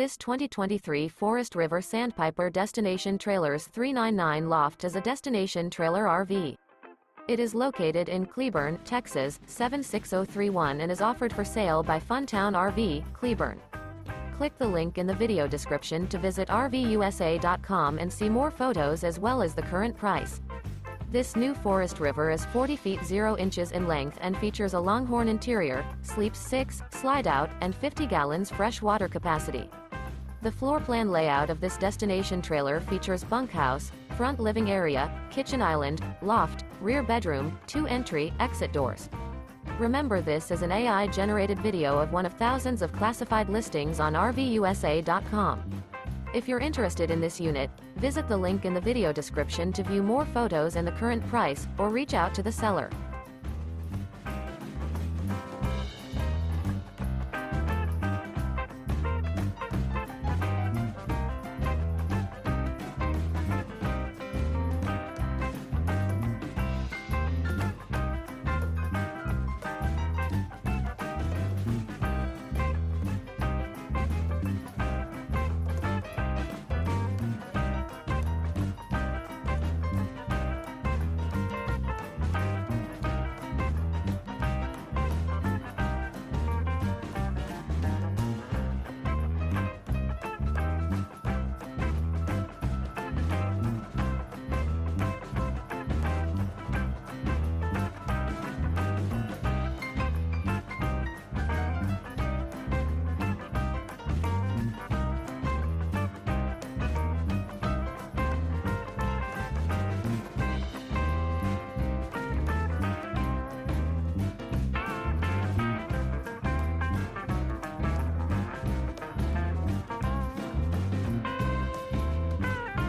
This 2023 Forest River Sandpiper Destination Trailers 399 Loft is a destination trailer RV. It is located in Cleburne, Texas, 76031 and is offered for sale by Funtown RV, Cleburne. Click the link in the video description to visit RVUSA.com and see more photos as well as the current price. This new Forest River is 40 feet 0 inches in length and features a Longhorn interior, sleeps 6, slide-out, and 50 gallons fresh water capacity. The floor plan layout of this destination trailer features bunkhouse, front living area, kitchen island, loft, rear bedroom, 2 entry, exit doors. Remember, this is an AI-generated video of one of thousands of classified listings on RVUSA.com. If you're interested in this unit, visit the link in the video description to view more photos and the current price, or reach out to the seller.